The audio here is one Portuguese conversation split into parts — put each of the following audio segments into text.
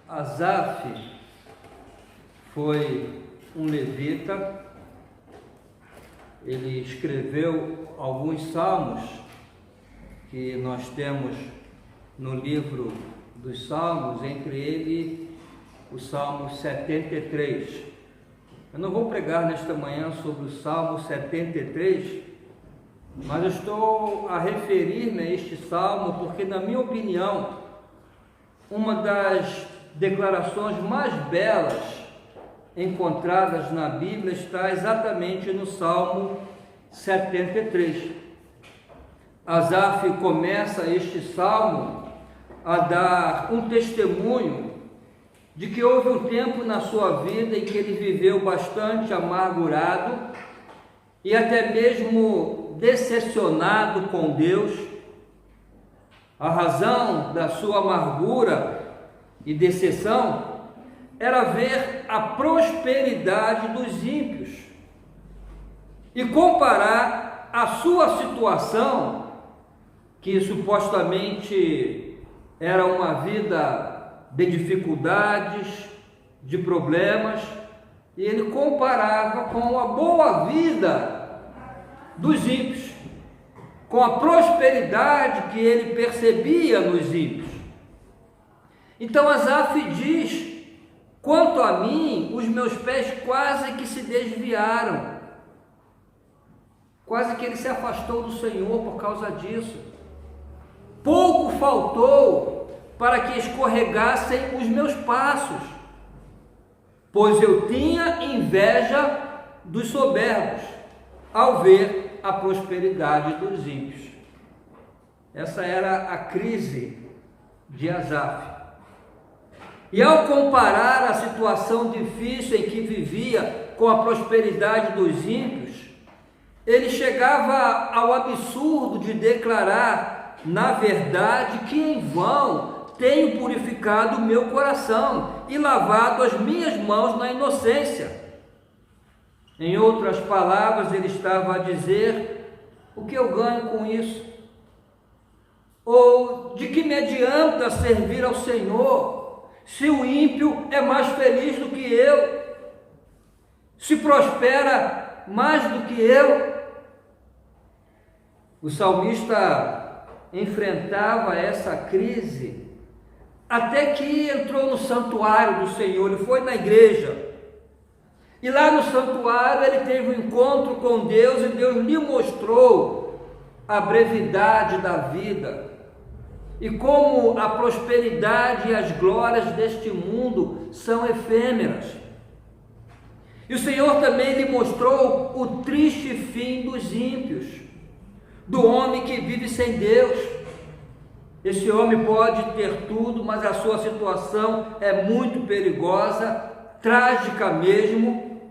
Asaf foi um levita. Ele escreveu alguns salmos que nós temos no livro dos Salmos, entre eles o Salmo 73. Eu não vou pregar nesta manhã sobre o Salmo 73, mas eu estou a referir-me a este salmo porque, na minha opinião, uma das declarações mais belas encontradas na Bíblia está exatamente no Salmo 73. Asaf começa este salmo a dar um testemunho de que houve um tempo na sua vida em que ele viveu bastante amargurado e até mesmo decepcionado com Deus. A razão da sua amargura e decepção era ver a prosperidade dos ímpios e comparar a sua situação, que supostamente era uma vida de dificuldades, de problemas, e ele comparava com a boa vida dos ímpios, com a prosperidade que ele percebia nos ímpios. Então Asaf diz: quanto a mim, os meus pés quase que se desviaram, quase que ele se afastou do Senhor por causa disso. Pouco faltou para que escorregassem os meus passos, pois eu tinha inveja dos soberbos ao ver a prosperidade dos ímpios. Essa era a crise de Asaf. E ao comparar a situação difícil em que vivia com a prosperidade dos ímpios, ele chegava ao absurdo de declarar: na verdade, que em vão tenho purificado o meu coração e lavado as minhas mãos na inocência. Em outras palavras, ele estava a dizer: o que eu ganho com isso? Ou de que me adianta servir ao Senhor se o ímpio é mais feliz do que eu, se prospera mais do que eu? O salmista enfrentava essa crise até que entrou no santuário do Senhor. Ele foi na igreja e lá no santuário ele teve um encontro com Deus e Deus lhe mostrou a brevidade da vida e como a prosperidade e as glórias deste mundo são efêmeras. E o Senhor também lhe mostrou o triste fim dos ímpios, do homem que vive sem Deus. Esse homem pode ter tudo, mas a sua situação é muito perigosa, trágica mesmo.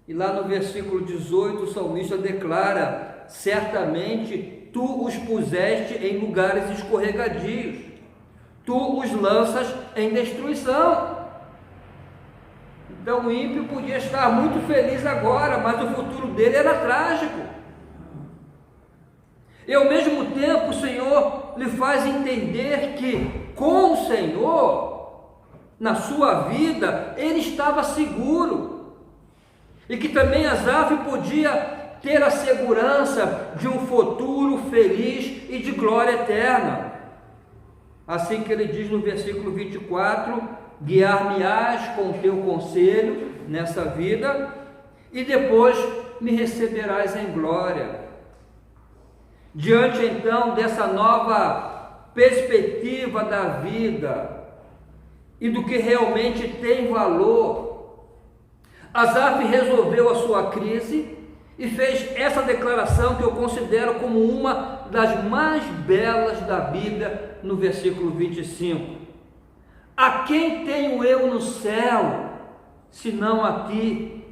E lá no versículo 18 o salmista declara: certamente tu os puseste em lugares escorregadios, tu os lanças em destruição. Então o ímpio podia estar muito feliz agora, mas o futuro dele era trágico. E ao mesmo tempo o Senhor lhe faz entender que com o Senhor, na sua vida, ele estava seguro. E que também Asaf podia ter a segurança de um futuro feliz e de glória eterna. Assim que ele diz no versículo 24: guiar-me-ás com o teu conselho nessa vida, e depois me receberás em glória. Diante então dessa nova perspectiva da vida e do que realmente tem valor, Asaf resolveu a sua crise e fez essa declaração que eu considero como uma das mais belas da Bíblia, no versículo 25: a quem tenho eu no céu, senão a ti?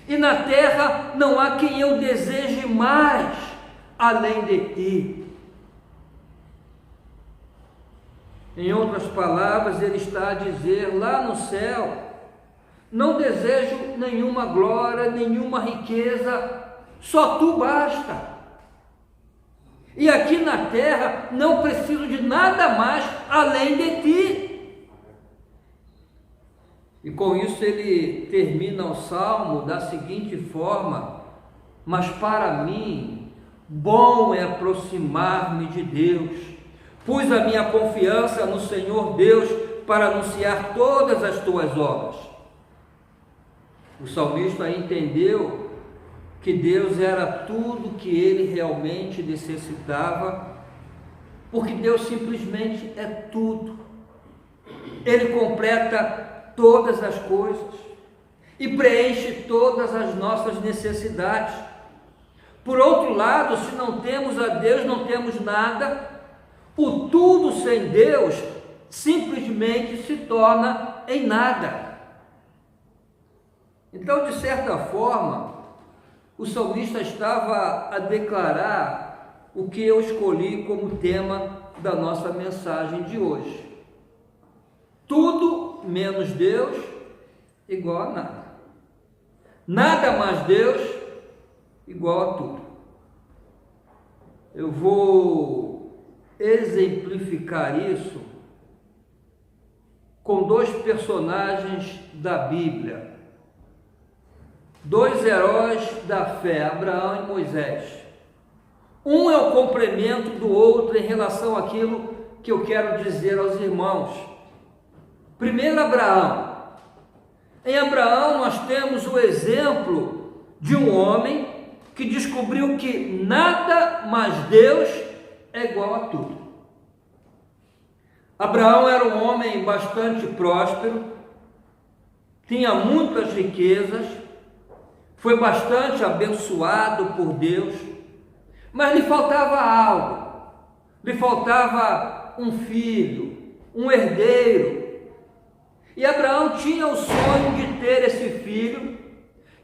E na terra não há quem eu deseje mais, além de ti. Em outras palavras, ele está a dizer: lá no céu não desejo nenhuma glória, nenhuma riqueza, só tu basta. E aqui na terra não preciso de nada mais além de ti. E com isso ele termina o salmo da seguinte forma: mas para mim, bom é aproximar-me de Deus. Pus a minha confiança no Senhor Deus para anunciar todas as tuas obras. O salmista entendeu que Deus era tudo que ele realmente necessitava, porque Deus simplesmente é tudo. Ele completa todas as coisas e preenche todas as nossas necessidades. Por outro lado, se não temos a Deus, não temos nada. O tudo sem Deus simplesmente se torna em nada. Então, de certa forma, o salmista estava a declarar o que eu escolhi como tema da nossa mensagem de hoje. Tudo menos Deus igual a nada. Nada mais Deus igual a tudo. Eu vou exemplificar isso com dois personagens da Bíblia. Dois heróis da fé, Abraão e Moisés. Um é o complemento do outro em relação àquilo que eu quero dizer aos irmãos. Primeiro, Abraão. Em Abraão nós temos o exemplo de um homem que descobriu que nada mais Deus é igual a tudo. Abraão era um homem bastante próspero, tinha muitas riquezas, foi bastante abençoado por Deus, mas lhe faltava algo, lhe faltava um filho, um herdeiro. E Abraão tinha o sonho de ter esse filho,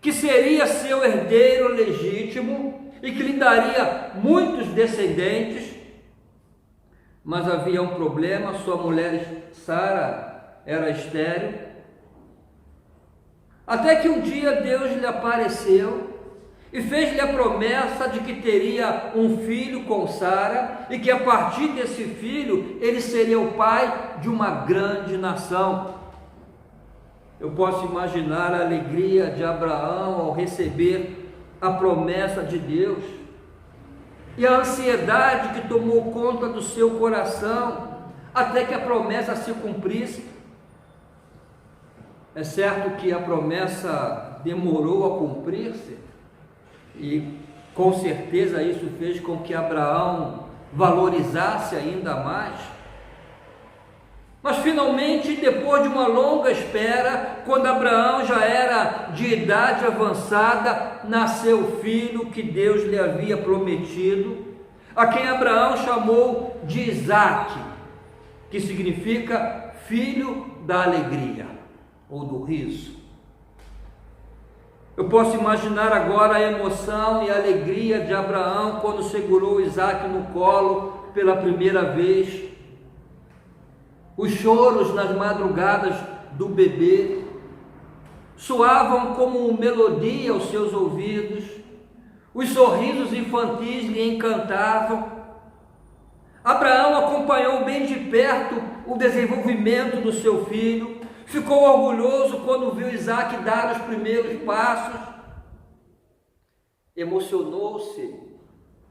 que seria seu herdeiro legítimo e que lhe daria muitos descendentes. Mas havia um problema: sua mulher Sara era estéril. Até que um dia Deus lhe apareceu e fez-lhe a promessa de que teria um filho com Sara e que a partir desse filho ele seria o pai de uma grande nação. Eu posso imaginar a alegria de Abraão ao receber a promessa de Deus e a ansiedade que tomou conta do seu coração até que a promessa se cumprisse. É certo que a promessa demorou a cumprir-se e com certeza isso fez com que Abraão valorizasse ainda mais. Mas finalmente, depois de uma longa espera, quando Abraão já era de idade avançada, nasceu o filho que Deus lhe havia prometido, a quem Abraão chamou de Isaque, que significa filho da alegria ou do riso. Eu posso imaginar agora a emoção e a alegria de Abraão quando segurou Isaque no colo pela primeira vez. Os choros nas madrugadas do bebê soavam como melodia aos seus ouvidos, os sorrisos infantis lhe encantavam. Abraão acompanhou bem de perto o desenvolvimento do seu filho, ficou orgulhoso quando viu Isaque dar os primeiros passos, emocionou-se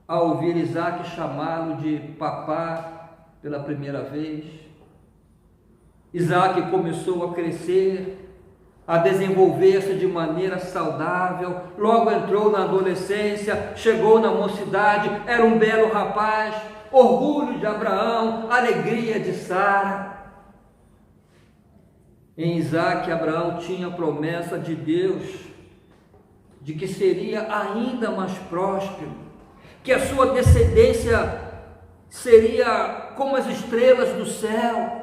ao ouvir Isaque chamá-lo de papá pela primeira vez. Isaque começou a crescer, a desenvolver-se de maneira saudável, logo entrou na adolescência, chegou na mocidade, era um belo rapaz, orgulho de Abraão, alegria de Sara. Em Isaque, Abraão tinha a promessa de Deus de que seria ainda mais próspero, que a sua descendência seria como as estrelas do céu,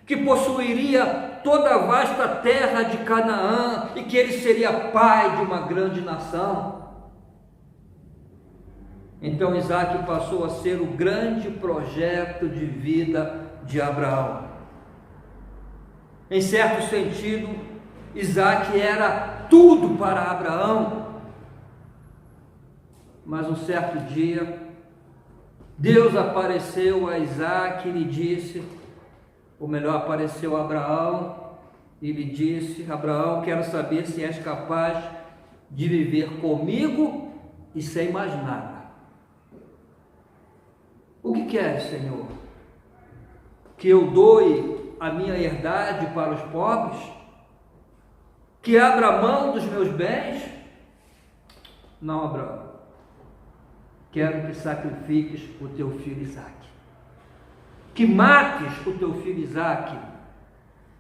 que possuiria toda a vasta terra de Canaã e que ele seria pai de uma grande nação. Então Isaque passou a ser o grande projeto de vida de Abraão. Em certo sentido, Isaque era tudo para Abraão. Mas um certo dia, Deus apareceu a Isaque e lhe disse, ou melhor, apareceu a Abraão e lhe disse: Abraão, quero saber se és capaz de viver comigo e sem mais nada. O que queres, Senhor? Que eu doe a minha herdade para os pobres? Que abra mão dos meus bens? Não, Abraão. Quero que sacrifiques o teu filho Isaque. Que mates o teu filho Isaque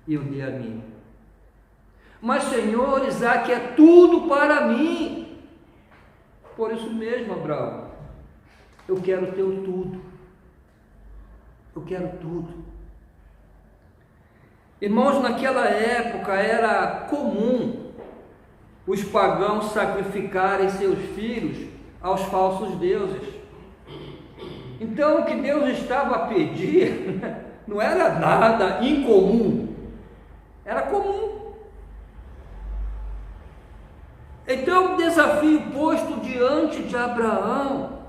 e o dê a mim. Mas, Senhor, Isaque é tudo para mim. Por isso mesmo, Abraão, eu quero o teu tudo. Eu quero tudo. Irmãos, naquela época era comum os pagãos sacrificarem seus filhos aos falsos deuses. Então, o que Deus estava a pedir não era nada incomum, era comum. Então, o desafio posto diante de Abraão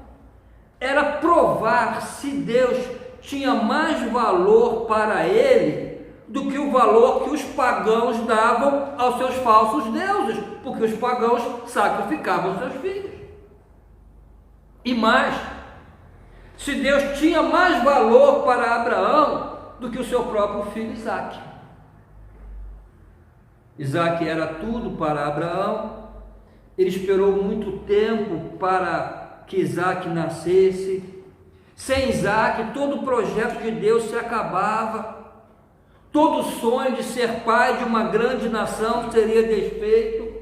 era provar se Deus tinha mais valor para ele do que o valor que os pagãos davam aos seus falsos deuses, porque os pagãos sacrificavam seus filhos. E mais, se Deus tinha mais valor para Abraão do que o seu próprio filho Isaque. Isaque era tudo para Abraão. Ele esperou muito tempo para que Isaque nascesse. Sem Isaque, todo o projeto de Deus se acabava. Todo o sonho de ser pai de uma grande nação seria desfeito.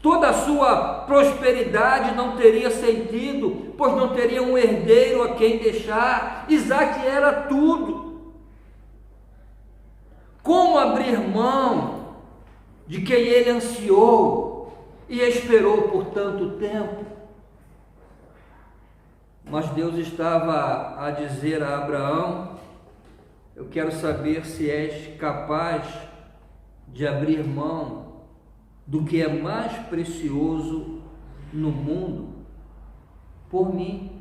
Toda a sua prosperidade não teria sentido, pois não teria um herdeiro a quem deixar. Isaque era tudo. Como abrir mão de quem ele ansiou e esperou por tanto tempo? Mas Deus estava a dizer a Abraão: eu quero saber se és capaz de abrir mão do que é mais precioso no mundo por mim.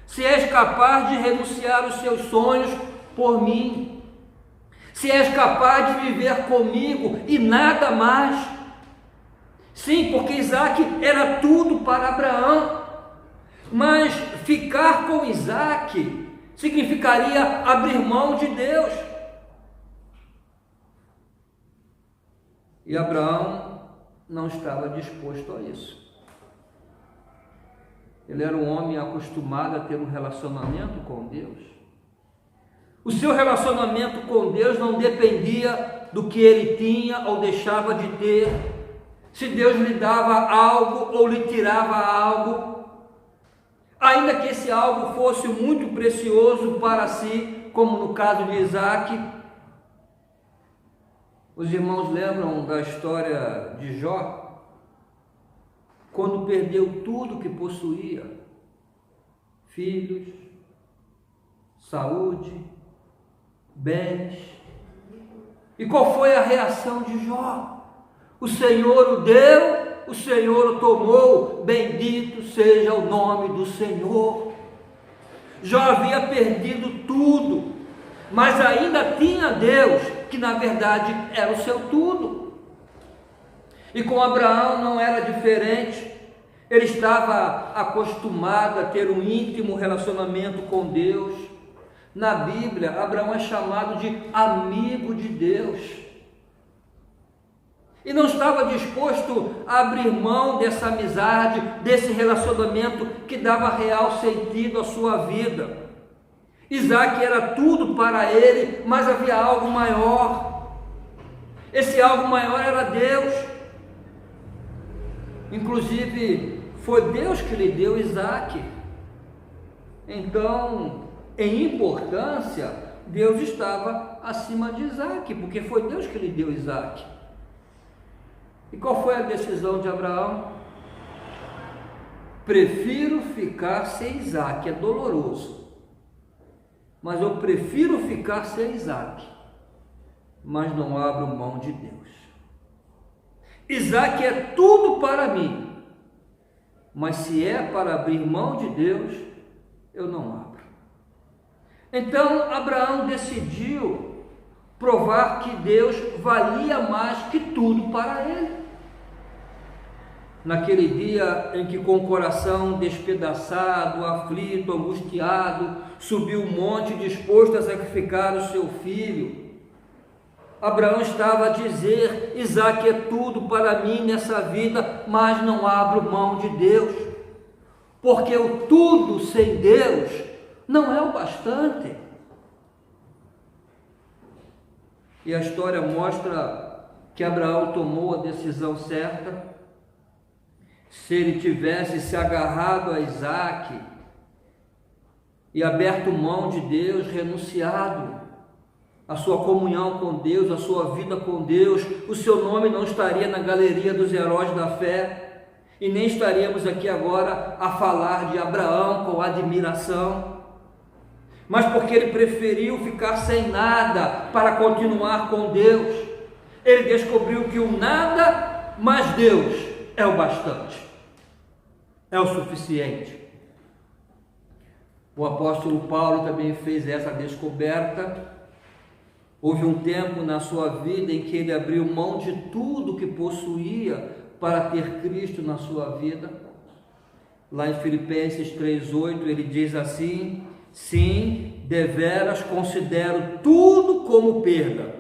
Se és capaz de renunciar os seus sonhos por mim. Se és capaz de viver comigo e nada mais. Sim, porque Isaque era tudo para Abraão. Mas ficar com Isaque significaria abrir mão de Deus. E Abraão não estava disposto a isso. Ele era um homem acostumado a ter um relacionamento com Deus. O seu relacionamento com Deus não dependia do que ele tinha ou deixava de ter, se Deus lhe dava algo ou lhe tirava algo, ainda que esse algo fosse muito precioso para si, como no caso de Isaque. Os irmãos lembram da história de Jó, quando perdeu tudo que possuía, filhos, saúde, bens. E qual foi a reação de Jó? O Senhor o deu, o Senhor o tomou, bendito seja o nome do Senhor. Jó havia perdido tudo, mas ainda tinha Deus, que na verdade era o seu tudo. E com Abraão não era diferente. Ele estava acostumado a ter um íntimo relacionamento com Deus. Na Bíblia, Abraão é chamado de amigo de Deus. E não estava disposto a abrir mão dessa amizade, desse relacionamento que dava real sentido à sua vida. Isaque era tudo para ele, mas havia algo maior. Esse algo maior era Deus. Inclusive, foi Deus que lhe deu Isaque. Então, em importância, Deus estava acima de Isaque, porque foi Deus que lhe deu Isaque. E qual foi a decisão de Abraão? Prefiro ficar sem Isaque, é doloroso. Mas eu prefiro ficar sem Isaque, mas não abro mão de Deus. Isaque é tudo para mim, mas se é para abrir mão de Deus, eu não abro. Então Abraão decidiu provar que Deus valia mais que tudo para ele. Naquele dia em que, com o coração despedaçado, aflito, angustiado, subiu o monte disposto a sacrificar o seu filho, Abraão estava a dizer: Isaque é tudo para mim nessa vida, mas não abro mão de Deus, porque o tudo sem Deus não é o bastante. E a história mostra que Abraão tomou a decisão certa. Se ele tivesse se agarrado a Isaque e aberto mão de Deus, renunciado à sua comunhão com Deus, à sua vida com Deus, o seu nome não estaria na galeria dos heróis da fé, e nem estaríamos aqui agora a falar de Abraão com admiração. Mas porque ele preferiu ficar sem nada para continuar com Deus, ele descobriu que o nada mais Deus é o bastante, é o suficiente. O apóstolo Paulo também fez essa descoberta. Houve um tempo na sua vida em que ele abriu mão de tudo que possuía para ter Cristo na sua vida. Lá em Filipenses 3,8 ele diz assim: sim, deveras considero tudo como perda,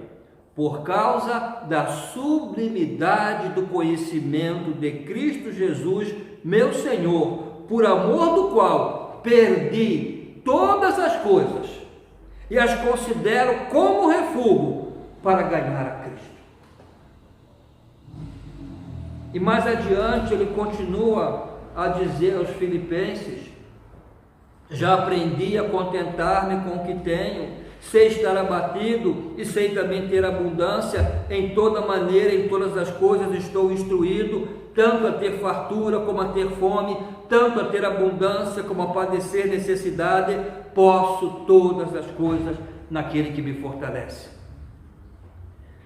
por causa da sublimidade do conhecimento de Cristo Jesus, meu Senhor, por amor do qual perdi todas as coisas e as considero como refúgio para ganhar a Cristo. E mais adiante ele continua a dizer aos filipenses: já aprendi a contentar-me com o que tenho, sei estar abatido e sei também ter abundância. Em toda maneira, em todas as coisas estou instruído, tanto a ter fartura como a ter fome, tanto a ter abundância como a padecer necessidade. Posso todas as coisas naquele que me fortalece.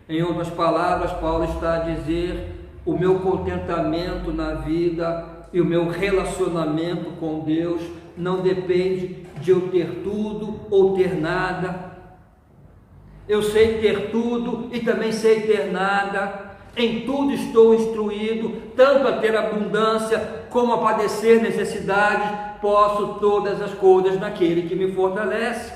Em outras palavras, Paulo está a dizer: o meu contentamento na vida e o meu relacionamento com Deus não depende de eu ter tudo ou ter nada. Eu sei ter tudo e também sei ter nada. Em tudo estou instruído, tanto a ter abundância como a padecer necessidades. Posso todas as coisas naquele que me fortalece.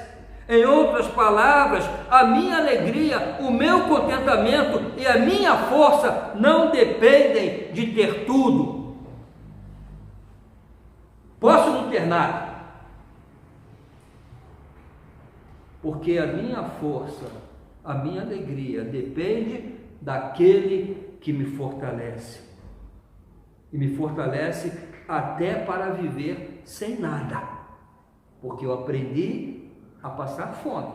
Em outras palavras, a minha alegria, o meu contentamento e a minha força não dependem de ter tudo. Posso não ter nada, porque a minha força, a minha alegria depende daquele que me fortalece, e me fortalece até para viver sem nada, porque eu aprendi a passar fome,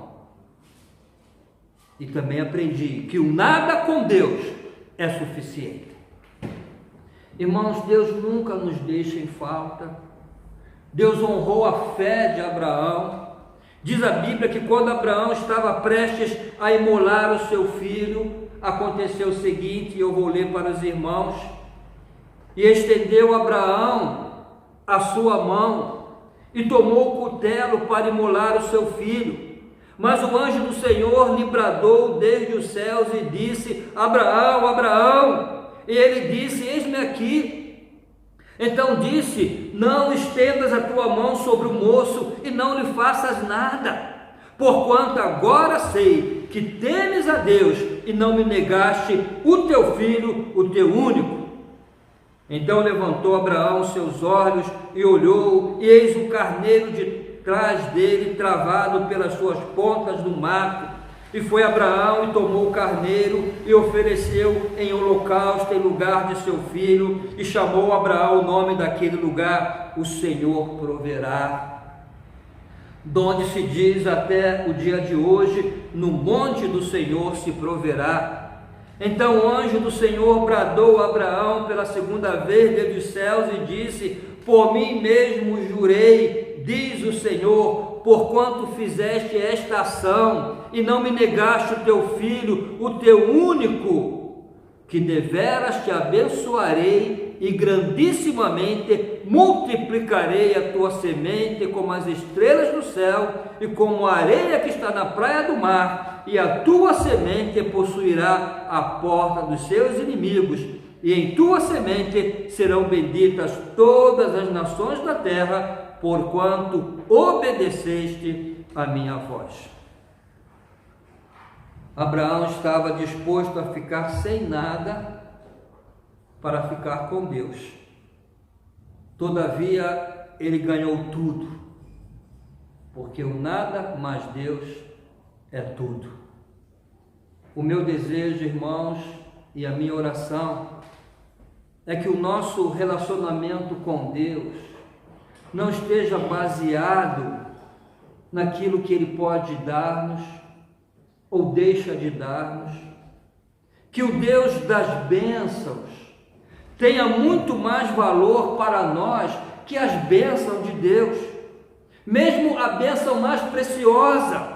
e também aprendi que o nada com Deus é suficiente. Irmãos, Deus nunca nos deixa em falta. Deus honrou a fé de Abraão. Diz a Bíblia que quando Abraão estava prestes a imolar o seu filho, aconteceu o seguinte, e eu vou ler para os irmãos: e estendeu Abraão a sua mão e tomou o cutelo para imolar o seu filho. Mas o anjo do Senhor lhe bradou desde os céus e disse: Abraão, Abraão. E ele disse: eis-me aqui. Então disse: não estendas a tua mão sobre o moço e não lhe faças nada, porquanto agora sei que temes a Deus e não me negaste o teu filho, o teu único. Então levantou Abraão seus olhos e olhou, e eis o carneiro de trás dele, travado pelas suas pontas no mato. E foi Abraão e tomou o carneiro e ofereceu em holocausto em lugar de seu filho, e chamou Abraão o nome daquele lugar: o Senhor proverá. Donde se diz até o dia de hoje: no monte do Senhor se proverá. Então o anjo do Senhor bradou a Abraão pela segunda vez desde os céus e disse: por mim mesmo jurei, diz o Senhor, porquanto fizeste esta ação e não me negaste o teu filho, o teu único, que deveras te abençoarei e grandissimamente multiplicarei a tua semente como as estrelas do céu e como a areia que está na praia do mar, e a tua semente possuirá a porta dos seus inimigos, e em tua semente serão benditas todas as nações da terra, porquanto obedeceste a minha voz. Abraão estava disposto a ficar sem nada para ficar com Deus. Todavia, ele ganhou tudo, porque o nada mais Deus é tudo. O meu desejo, irmãos, e a minha oração é que o nosso relacionamento com Deus não esteja baseado naquilo que Ele pode dar-nos ou deixa de dar-nos, que o Deus das bênçãos tenha muito mais valor para nós que as bênçãos de Deus, mesmo a bênção mais preciosa.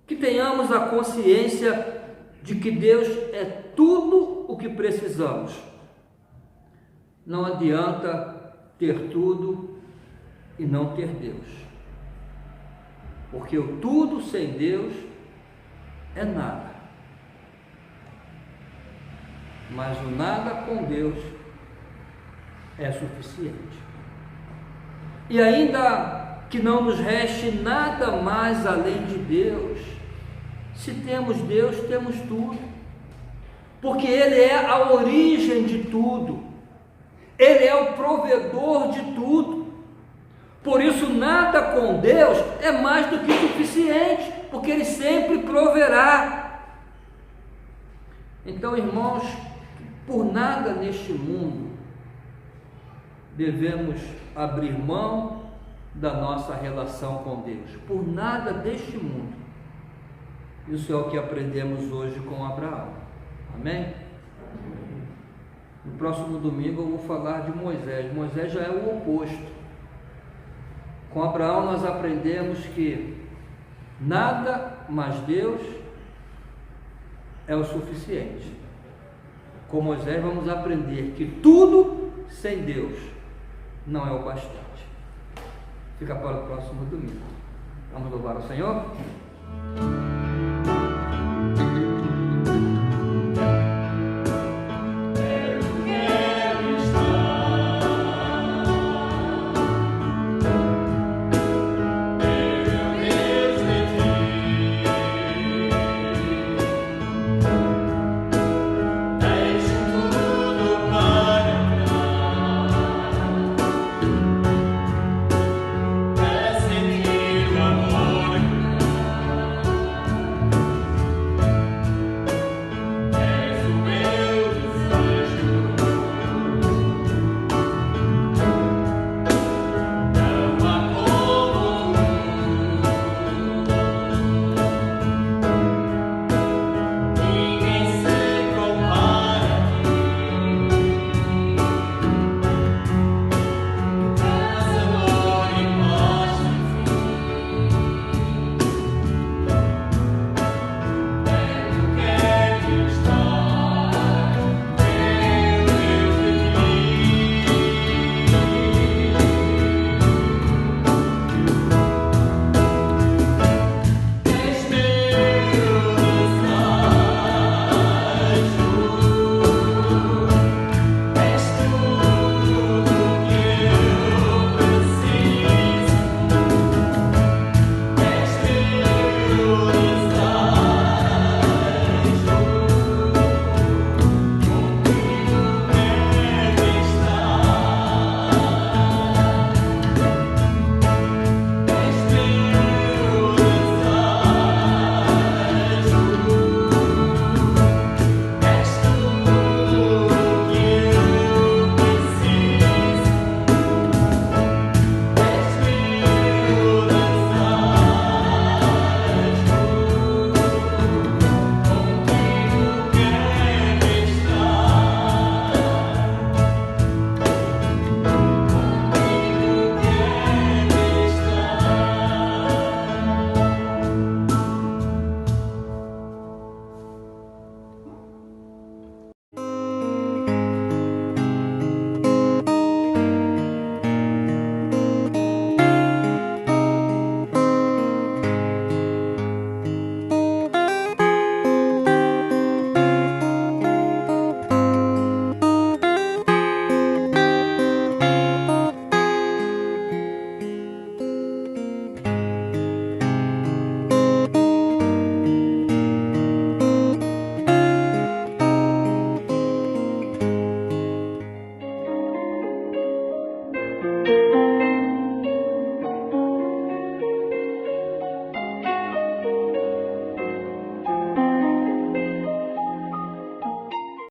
Que tenhamos a consciência de que Deus é tudo o que precisamos. Não adianta ter tudo e não ter Deus, porque o tudo sem Deus é nada, mas o nada com Deus é suficiente. E ainda que não nos reste nada mais além de Deus, se temos Deus, temos tudo, porque Ele é a origem de tudo, Ele é o provedor de tudo. Por isso, nada com Deus é mais do que suficiente, porque Ele sempre proverá. Então, irmãos, por nada neste mundo devemos abrir mão da nossa relação com Deus, por nada deste mundo. Isso é o que aprendemos hoje com Abraão. Amém? No próximo domingo eu vou falar de Moisés. Moisés já é o oposto. Com Abraão nós aprendemos que nada mais Deus é o suficiente. Com Moisés vamos aprender que tudo sem Deus não é o bastante. Fica para o próximo domingo. Vamos louvar o Senhor?